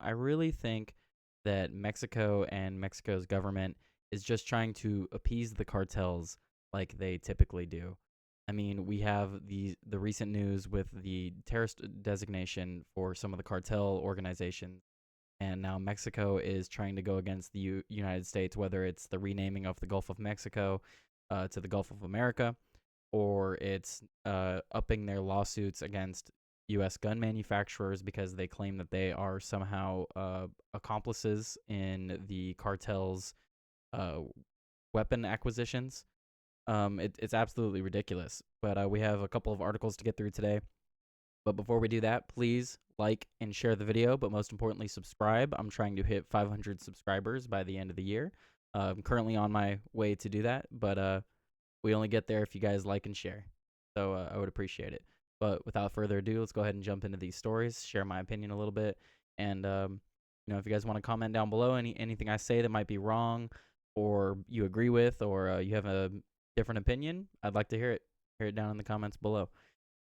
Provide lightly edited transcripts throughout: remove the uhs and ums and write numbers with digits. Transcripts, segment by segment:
I really think that Mexico and Mexico's government is just trying to appease the cartels like they typically do. I mean, we have the recent news with the terrorist designation for some of the cartel organizations, and now Mexico is trying to go against the United States, whether it's the renaming of the Gulf of Mexico to the Gulf of America, or it's upping their lawsuits against U.S. gun manufacturers because they claim that they are somehow accomplices in the cartel's uh, weapon acquisitions. It's absolutely ridiculous. But we have a couple of articles to get through today. But before we do that, please like and share the video, but most importantly, subscribe. I'm trying to hit 500 subscribers by the end of the year. I'm currently on my way to do that, but we only get there if you guys like and share. So I would appreciate it. But without further ado, let's go ahead and jump into these stories, share my opinion a little bit. And, if you guys want to comment down below anything I say that might be wrong or you agree with or you have a different opinion, I'd like to hear it. Hear it down in the comments below.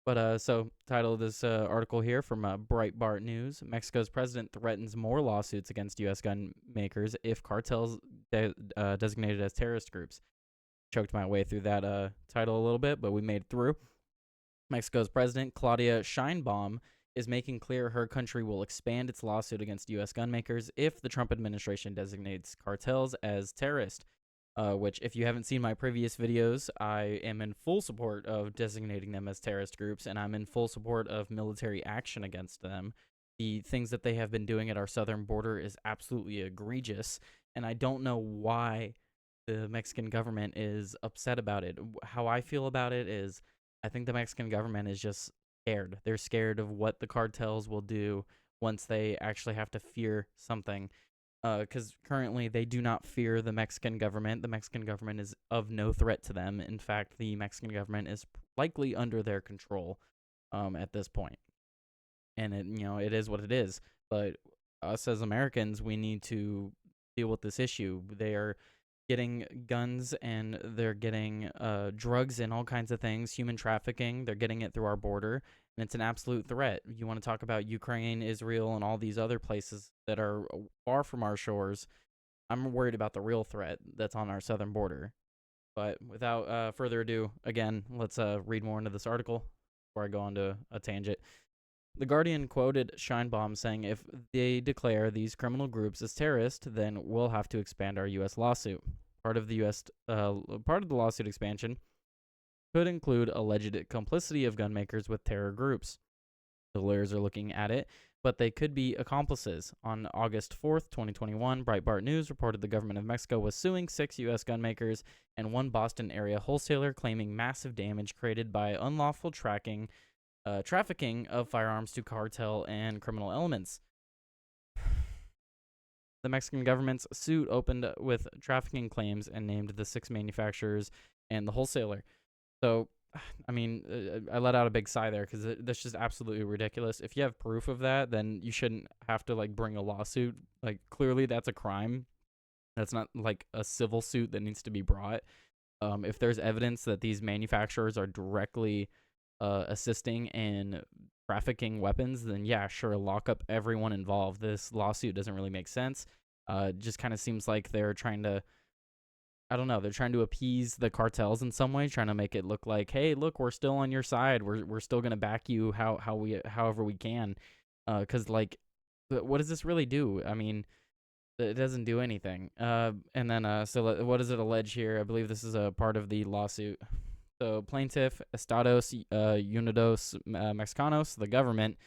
But so, title of this article here from Breitbart News: Mexico's president threatens more lawsuits against U.S. gun makers if cartels designated as terrorist groups. Choked my way through that title a little bit, but we made it through. Mexico's president, Claudia Sheinbaum, is making clear her country will expand its lawsuit against U.S. gun makers if the Trump administration designates cartels as terrorist. Which, if you haven't seen my previous videos, I am in full support of designating them as terrorist groups, and I'm in full support of military action against them. The things that they have been doing at our southern border is absolutely egregious, and I don't know why the Mexican government is upset about it. How I feel about it is I think the Mexican government is just scared. They're scared of what the cartels will do once they actually have to fear something. Because currently they do not fear the Mexican government. The Mexican government is of no threat to them. In fact, the Mexican government is likely under their control at this point. And it is what it is. But us as Americans, we need to deal with this issue. They are getting guns and they're getting drugs and all kinds of things, human trafficking. They're getting it through our border, and it's an absolute threat. You want to talk about Ukraine, Israel, and all these other places that are far from our shores. I'm worried about the real threat that's on our southern border. But without further ado, again, let's read more into this article before I go on to a tangent. The Guardian quoted Scheinbaum saying, "If they declare these criminal groups as terrorists, then we'll have to expand our U.S. lawsuit. Part of the lawsuit expansion could include alleged complicity of gun makers with terror groups. The lawyers are looking at it, but they could be accomplices." On August 4th, 2021, Breitbart News reported the government of Mexico was suing 6 U.S. gun makers and 1 Boston area wholesaler, claiming massive damage created by unlawful trafficking of firearms to cartel and criminal elements. The Mexican government's suit opened with trafficking claims and named the 6 manufacturers and the wholesaler. So, I mean, I let out a big sigh there because that's just absolutely ridiculous. If you have proof of that, then you shouldn't have to bring a lawsuit. Clearly that's a crime. That's not a civil suit that needs to be brought. If there's evidence that these manufacturers are directly assisting in trafficking weapons, then yeah, sure, lock up everyone involved. This lawsuit doesn't really make sense. Just kind of seems like they're trying to, I don't know, they're trying to appease the cartels in some way, trying to make it look like, hey, look, we're still on your side. We're still gonna back you however we can. Because what does this really do? I mean, it doesn't do anything. And then so what does it allege here? I believe this is a part of the lawsuit. So plaintiff Estados Unidos Mexicanos, the government,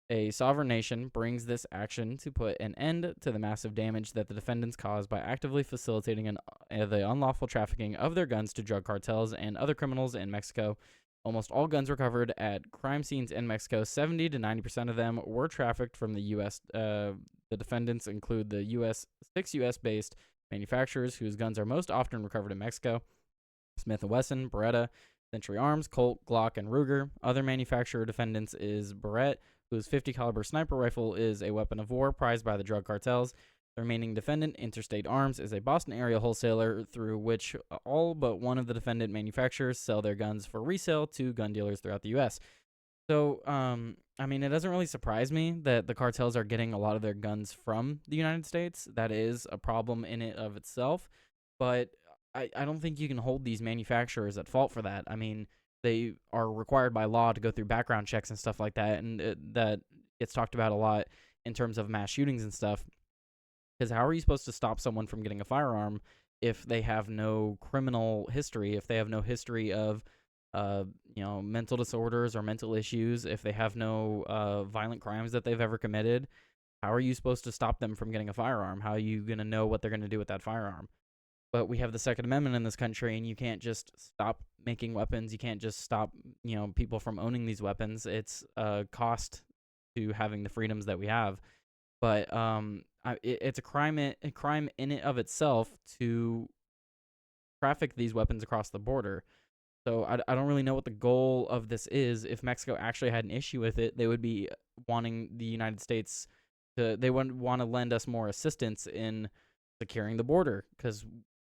a sovereign nation, brings this action to put an end to the massive damage that the defendants caused by actively facilitating the unlawful trafficking of their guns to drug cartels and other criminals in Mexico. Almost all guns recovered at crime scenes in Mexico, 70 to 90% of them, were trafficked from the U.S. The defendants include the 6 U.S.-based manufacturers whose guns are most often recovered in Mexico: Smith & Wesson, Beretta, Century Arms, Colt, Glock, and Ruger. Other manufacturer defendants is Barrett, whose .50 caliber sniper rifle is a weapon of war prized by the drug cartels. The remaining defendant, Interstate Arms, is a Boston area wholesaler through which all but one of the defendant manufacturers sell their guns for resale to gun dealers throughout the U.S. So, I mean, it doesn't really surprise me that the cartels are getting a lot of their guns from the United States. That is a problem in it of itself. But I don't think you can hold these manufacturers at fault for that. I mean, they are required by law to go through background checks and stuff like that. And that gets talked about a lot in terms of mass shootings and stuff. Because how are you supposed to stop someone from getting a firearm if they have no criminal history, if they have no history of mental disorders or mental issues, if they have no violent crimes that they've ever committed? How are you supposed to stop them from getting a firearm? How are you going to know what they're going to do with that firearm? But we have the Second Amendment in this country, and you can't just stop making weapons. You can't just stop, people from owning these weapons. It's a cost to having the freedoms that we have. But it's a crime in it of itself to traffic these weapons across the border. So I don't really know what the goal of this is. If Mexico actually had an issue with it, they would be wanting the United States they would want to lend us more assistance in securing the border, because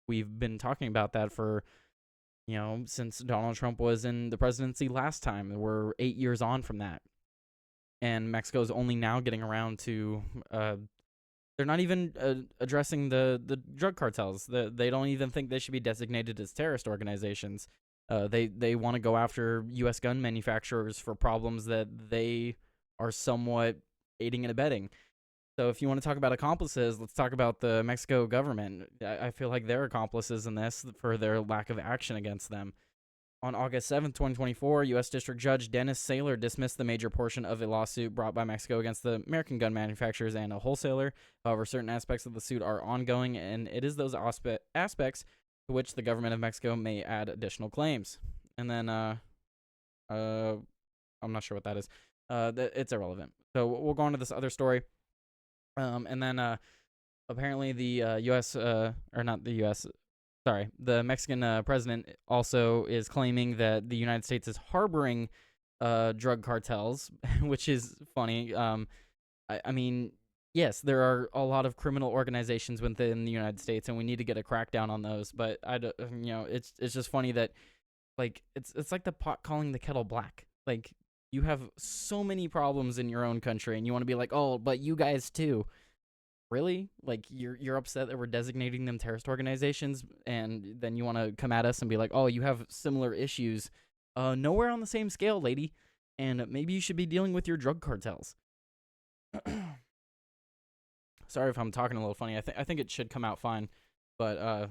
we've been talking about that for, since Donald Trump was in the presidency last time. We're 8 years on from that. And Mexico's only now getting around to, they're not even addressing the drug cartels. They don't even think they should be designated as terrorist organizations. They want to go after U.S. gun manufacturers for problems that they are somewhat aiding and abetting. So if you want to talk about accomplices, let's talk about the Mexico government. I feel like they're accomplices in this for their lack of action against them. On August 7th, 2024, U.S. District Judge Dennis Saylor dismissed the major portion of a lawsuit brought by Mexico against the American gun manufacturers and a wholesaler. However, certain aspects of the suit are ongoing, and it is those aspects to which the government of Mexico may add additional claims. And then, I'm not sure what that is. It's irrelevant. So we'll go on to this other story. And then, apparently the U.S., or not the U.S., sorry, the Mexican president also is claiming that the United States is harboring drug cartels, which is funny. I mean, yes, there are a lot of criminal organizations within the United States, and we need to get a crackdown on those. But it's just funny that, like, it's like the pot calling the kettle black. Like, you have so many problems in your own country, and you want to be like, oh, but you guys too. Really? Like, you're upset that we're designating them terrorist organizations, and then you want to come at us and be like, oh, you have similar issues. Nowhere on the same scale, lady. And maybe you should be dealing with your drug cartels. Sorry if I'm talking a little funny. I think it should come out fine, but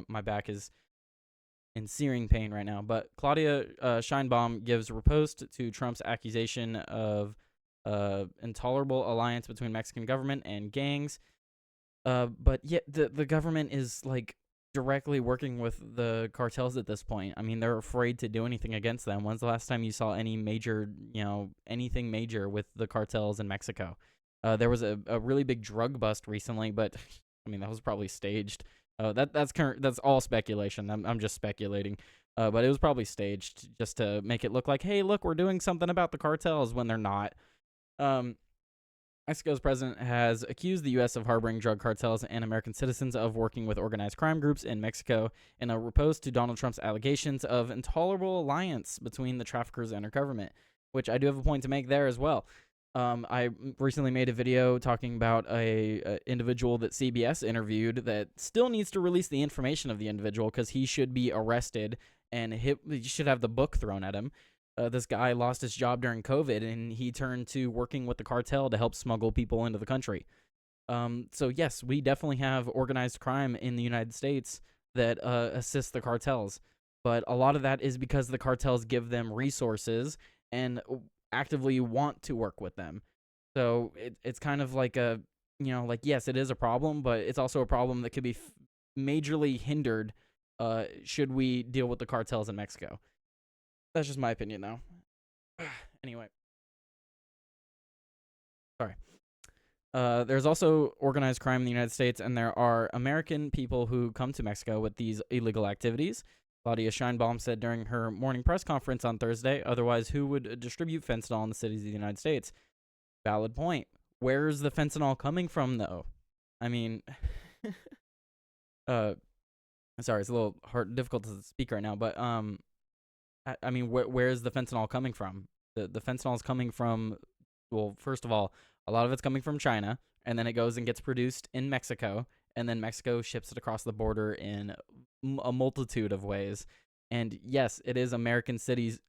my back is in searing pain right now. But Claudia Sheinbaum gives riposte to Trump's accusation of intolerable alliance between Mexican government and gangs. But yet the government is like directly working with the cartels at this point. I mean, they're afraid to do anything against them. When's the last time you saw any major, anything major with the cartels in Mexico? There was a really big drug bust recently, but I mean, that was probably staged. That's all speculation. I'm just speculating. But it was probably staged just to make it look like, hey, look, we're doing something about the cartels, when they're not. Mexico's president has accused the U.S. of harboring drug cartels and American citizens of working with organized crime groups in Mexico in a riposte to Donald Trump's allegations of intolerable alliance between the traffickers and our government, which I do have a point to make there as well. I recently made a video talking about a individual that CBS interviewed that still needs to release the information of the individual because he should be arrested and he should have the book thrown at him. This guy lost his job during COVID, and he turned to working with the cartel to help smuggle people into the country. So yes, we definitely have organized crime in the United States that assists the cartels, but a lot of that is because the cartels give them resources and actively want to work with them. So it's kind of like yes, it is a problem, but it's also a problem that could be majorly hindered should we deal with the cartels in Mexico. That's just my opinion, though. Anyway. Sorry. There's also organized crime in the United States, and there are American people who come to Mexico with these illegal activities. Claudia Sheinbaum said during her morning press conference on Thursday, otherwise, who would distribute fentanyl in the cities of the United States? Valid point. Where's the fentanyl coming from, though? I mean, uh, sorry, it's a little difficult to speak right now, but I mean, where is the fentanyl coming from? The fentanyl is coming from, well, first of all, a lot of it's coming from China, and then it goes and gets produced in Mexico, and then Mexico ships it across the border in a multitude of ways. And yes, it is American citizens,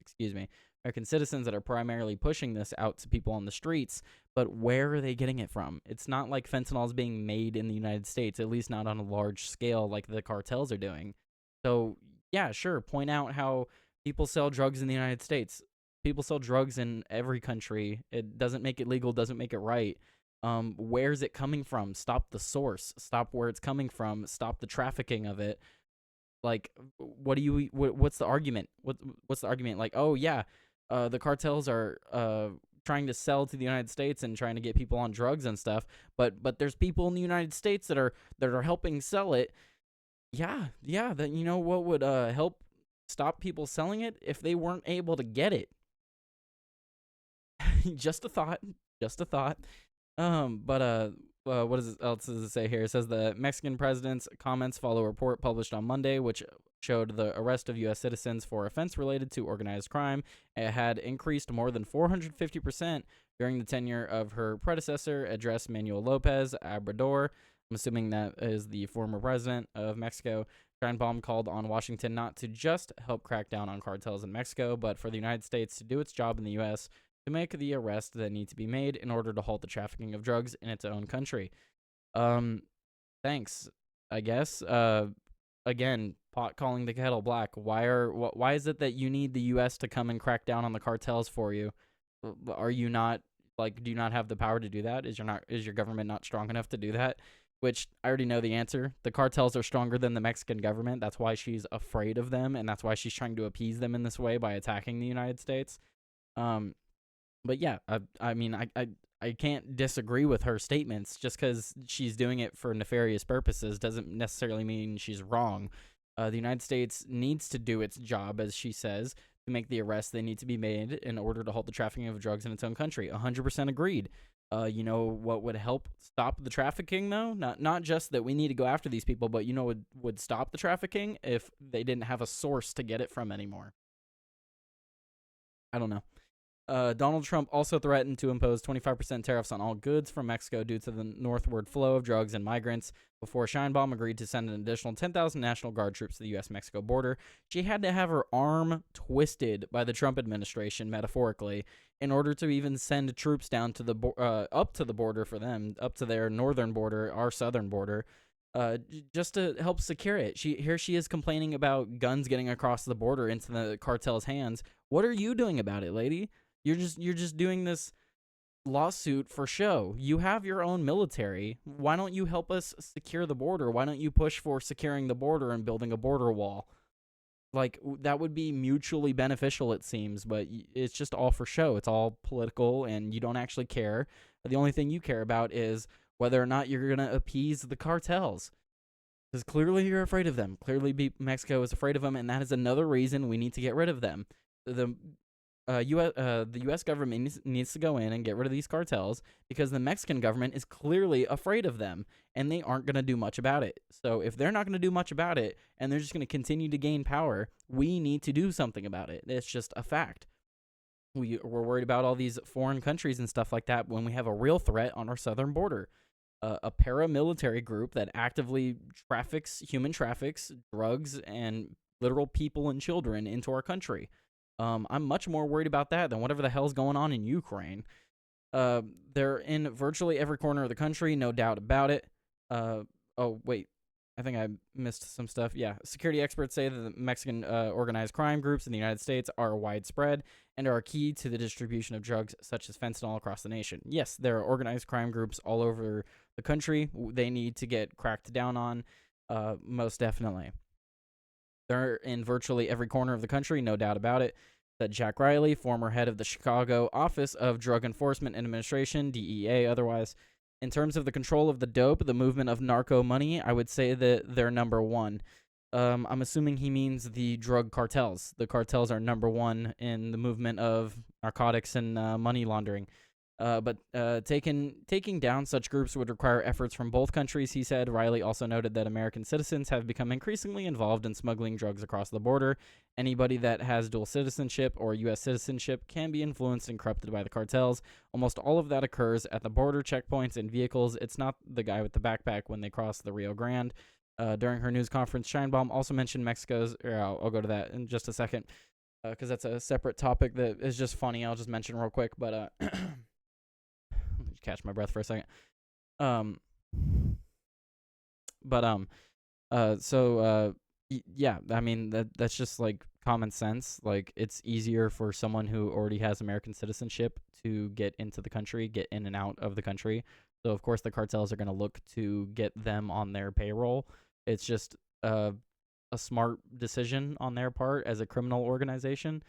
excuse me, American citizens that are primarily pushing this out to people on the streets. But where are they getting it from? It's not like fentanyl is being made in the United States, at least not on a large scale like the cartels are doing. So, yeah, sure, point out how people sell drugs in the United States. People sell drugs in every country. It doesn't make it legal, doesn't make it right. Where's it coming from? Stop the source. Stop where it's coming from. Stop the trafficking of it. Like, what's the argument? What's the argument? Like, oh yeah, the cartels are trying to sell to the United States and trying to get people on drugs and stuff, but there's people in the United States that are helping sell it. Yeah, that, you know what would help stop people selling it if they weren't able to get it. Just a thought. Just a thought. But what else does it say here? It says the Mexican president's comments follow a report published on Monday, which showed the arrest of U.S. citizens for offense related to organized crime. It had increased more than 450% during the tenure of her predecessor, Andres Manuel Lopez Obrador. I'm assuming that is the former president of Mexico. Sheinbaum called on Washington not to just help crack down on cartels in Mexico, but for the United States to do its job in the U.S. to make the arrests that need to be made in order to halt the trafficking of drugs in its own country. Thanks, I guess. Again, pot calling the kettle black. Why is it that you need the U.S. to come and crack down on the cartels for you? Are you not, like, do you not have the power to do that? Is your government not strong enough to do that? Which I already know the answer. The cartels are stronger than the Mexican government. That's why she's afraid of them, and that's why she's trying to appease them in this way by attacking the United States. But yeah, I mean, I can't disagree with her statements. Just because she's doing it for nefarious purposes doesn't necessarily mean she's wrong. The United States needs to do its job, as she says, to make the arrests they need to be made in order to halt the trafficking of drugs in its own country. 100% agreed. You know what would help stop the trafficking, though? Not just that we need to go after these people, but you know what would stop the trafficking? If they didn't have a source to get it from anymore. I don't know. Donald Trump also threatened to impose 25% tariffs on all goods from Mexico due to the northward flow of drugs and migrants before Sheinbaum agreed to send an additional 10,000 National Guard troops to the U.S.-Mexico border. She had to have her arm twisted by the Trump administration, metaphorically, in order to even send troops down to up to the border for them, up to their northern border, our southern border, just to help secure it. Here she is complaining about guns getting across the border into the cartel's hands. What are you doing about it, lady? You're just doing this lawsuit for show. You have your own military. Why don't you help us secure the border? Why don't you push for securing the border and building a border wall? Like, that would be mutually beneficial, it seems, but it's just all for show. It's all political, and you don't actually care. The only thing you care about is whether or not you're going to appease the cartels. Because clearly you're afraid of them. Clearly Mexico is afraid of them, and that is another reason we need to get rid of them. The U.S. government needs to go in and get rid of these cartels because the Mexican government is clearly afraid of them, and they aren't going to do much about it. So if they're not going to do much about it, and they're just going to continue to gain power, we need to do something about it. It's just a fact. We're worried about all these foreign countries and stuff like that when we have a real threat on our southern border. A paramilitary group that actively human traffics, drugs, and literal people and children into our country. I'm much more worried about that than whatever the hell's going on in Ukraine. They're in virtually every corner of the country, no doubt about it. Oh, wait. I think I missed some stuff. Yeah, security experts say that the Mexican organized crime groups in the United States are widespread and are key to the distribution of drugs such as fentanyl across the nation. Yes, there are organized crime groups all over the country. They need to get cracked down on, most definitely. They're in virtually every corner of the country, no doubt about it, said Jack Riley, former head of the Chicago Office of Drug Enforcement Administration, DEA otherwise. In terms of the control of the dope, the movement of narco money, I would say that they're number one. I'm assuming he means the drug cartels. The cartels are number one in the movement of narcotics and money laundering. But taking down such groups would require efforts from both countries, he said. Riley also noted that American citizens have become increasingly involved in smuggling drugs across the border. Anybody that has dual citizenship or U.S. citizenship can be influenced and corrupted by the cartels. Almost all of that occurs at the border checkpoints and vehicles. It's not the guy with the backpack when they cross the Rio Grande. During her news conference, Scheinbaum also mentioned Mexico's. I'll go to that in just a second because that's a separate topic that is just funny. I'll just mention real quick, but catch my breath for a second. Um, but yeah, I mean that's just like common sense. Like it's easier for someone who already has American citizenship to get into the country, get in and out of the country. So of course the cartels are going to look to get them on their payroll. It's just a smart decision on their part as a criminal organization.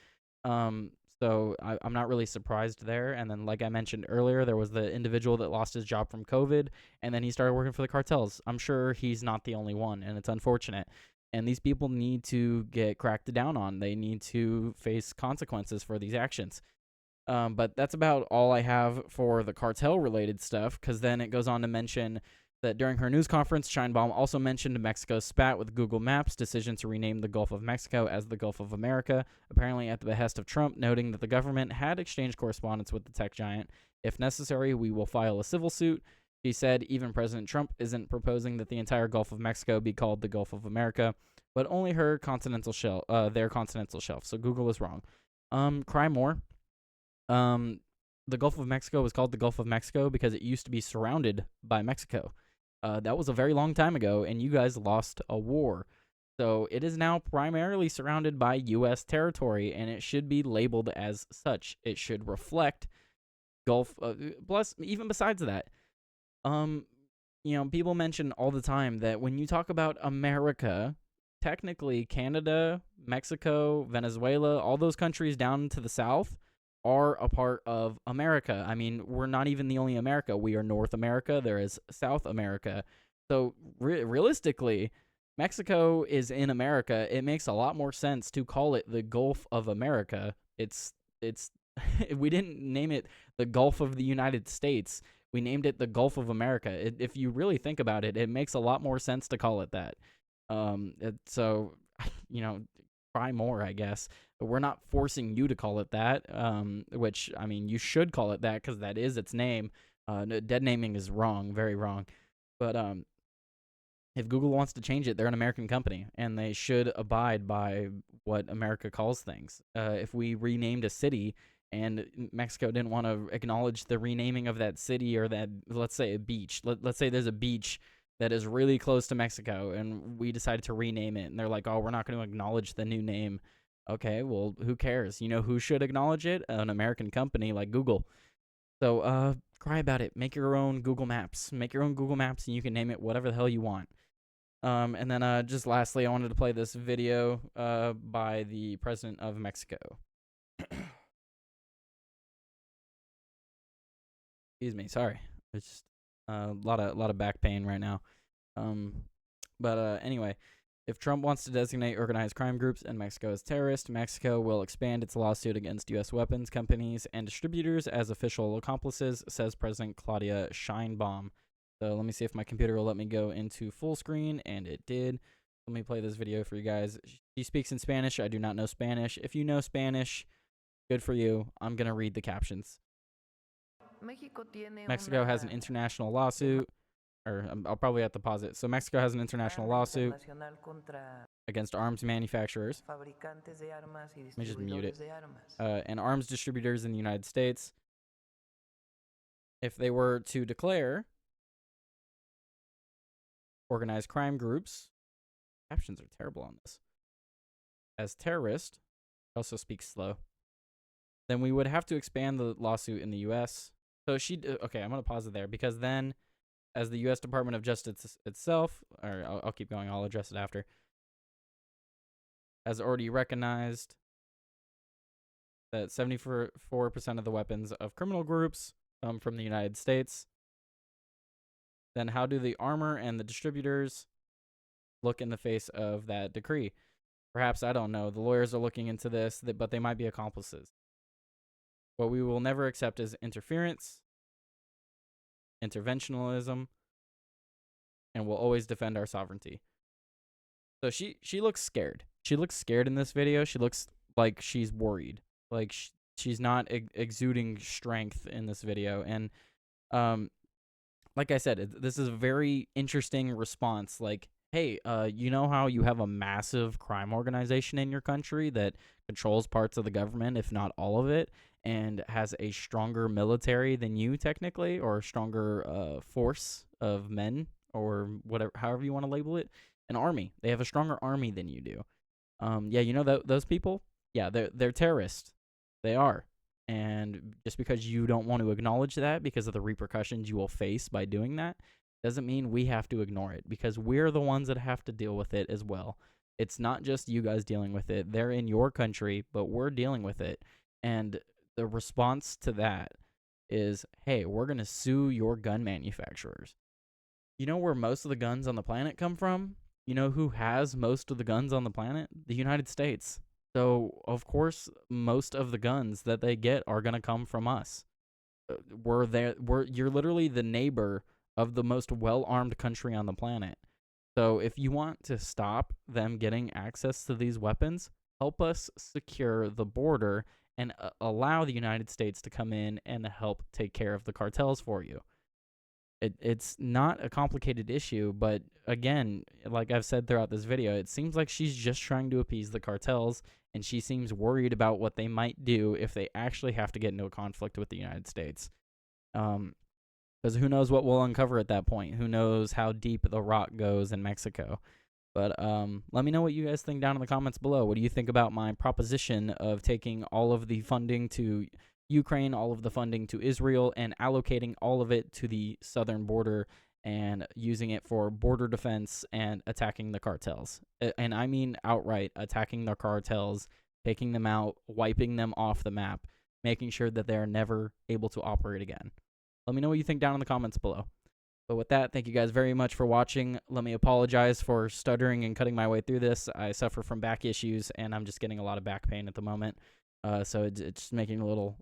So I'm not really surprised there. And then, like I mentioned earlier, there was the individual that lost his job from COVID, and then he started working for the cartels. I'm sure he's not the only one, and it's unfortunate. And these people need to get cracked down on. They need to face consequences for these actions. But that's about all I have for the cartel-related stuff, because then it goes on to mention that during her news conference, Scheinbaum also mentioned Mexico's spat with Google Maps' decision to rename the Gulf of Mexico as the Gulf of America, apparently at the behest of Trump, noting that the government had exchanged correspondence with the tech giant. If necessary, we will file a civil suit. She said even President Trump isn't proposing that the entire Gulf of Mexico be called the Gulf of America, but only her continental shelf, their continental shelf. So Google is wrong. Cry more. The Gulf of Mexico was called the Gulf of Mexico because it used to be surrounded by Mexico. That was a very long time ago, and you guys lost a war. So it is now primarily surrounded by U.S. territory, and it should be labeled as such. It should reflect Gulf. Plus, even besides that, people mention all the time that when you talk about America, technically Canada, Mexico, Venezuela, all those countries down to the south are a part of America. I mean, we're not even the only America. We are North America. There is South America. So realistically, Mexico is in America. It makes a lot more sense to call it the Gulf of America. It's we didn't name it the Gulf of the United States. We named it the Gulf of America. If you really think about it, it makes a lot more sense to call it that. So, try more, I guess. But we're not forcing you to call it that, which, I mean, you should call it that because that is its name. Dead naming is wrong, very wrong. But if Google wants to change it, they're an American company, and they should abide by what America calls things. If we renamed a city and Mexico didn't want to acknowledge the renaming of that city or that, let's say, a beach. Let's say there's a beach that is really close to Mexico, and we decided to rename it, and they're like, oh, we're not going to acknowledge the new name. Okay, well, who cares? You know who should acknowledge it? An American company like Google. So, cry about it. Make your own Google Maps. Make your own Google Maps, and you can name it whatever the hell you want. And then, just lastly, I wanted to play this video by the president of Mexico. Excuse me. Sorry. It's just a lot of back pain right now. Anyway. If Trump wants to designate organized crime groups in Mexico as terrorist, Mexico will expand its lawsuit against U.S. weapons companies and distributors as official accomplices, says President Claudia Sheinbaum. So let me see if my computer will let me go into full screen, and it did. Let me play this video for you guys. She speaks in Spanish. I do not know Spanish. If you know Spanish, good for you. I'm going to read the captions. Mexico has an international lawsuit. Or I'll probably have to pause it. So Mexico has an international lawsuit against arms manufacturers. Let me just mute it. And arms distributors in the United States. If they were to declare organized crime groups, captions are terrible on this, as terrorist, also speaks slow, then we would have to expand the lawsuit in the U.S. So okay, I'm going to pause it there because then as the U.S. Department of Justice itself, or I'll keep going, I'll address it after, has already recognized that 74% of the weapons of criminal groups come from the United States. Then how do the armor and the distributors look in the face of that decree? Perhaps, I don't know. The lawyers are looking into this, but they might be accomplices. What we will never accept is interference, interventionism, and we'll always defend our sovereignty. So she looks scared. She looks scared in this video. She looks like she's worried. Like she's not exuding strength in this video. And um, like I said, this is a very interesting response. Like, hey, you know how you have a massive crime organization in your country that controls parts of the government, if not all of it, and has a stronger military than you technically, or a stronger force of men, or whatever, however you want to label it, an army. They have a stronger army than you do. Yeah, you know those people. Yeah, they're terrorists. They are. And just because you don't want to acknowledge that because of the repercussions you will face by doing that, doesn't mean we have to ignore it, because we're the ones that have to deal with it as well. It's not just you guys dealing with it. They're in your country, but we're dealing with it. And the response to that is, hey, we're going to sue your gun manufacturers. You know where most of the guns on the planet come from? You know who has most of the guns on the planet? The United States. So, of course, most of the guns that they get are going to come from us. You're literally the neighbor of the most well-armed country on the planet. So, if you want to stop them getting access to these weapons, help us secure the border and allow the United States to come in and help take care of the cartels for you. It's not a complicated issue, but again, like I've said throughout this video, it seems like she's just trying to appease the cartels, and she seems worried about what they might do if they actually have to get into a conflict with the United States. Because who knows what we'll uncover at that point? Who knows how deep the rot goes in Mexico? But let me know what you guys think down in the comments below. What do you think about my proposition of taking all of the funding to Ukraine, all of the funding to Israel, and allocating all of it to the southern border and using it for border defense and attacking the cartels? And I mean outright attacking the cartels, taking them out, wiping them off the map, making sure that they're never able to operate again. Let me know what you think down in the comments below. But with that, thank you guys very much for watching. Let me apologize for stuttering and cutting my way through this. I suffer from back issues, and I'm just getting a lot of back pain at the moment. So it's making it a little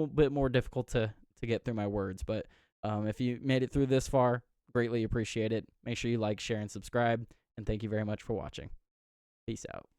bit more difficult to get through my words. But if you made it through this far, greatly appreciate it. Make sure you like, share, and subscribe. And thank you very much for watching. Peace out.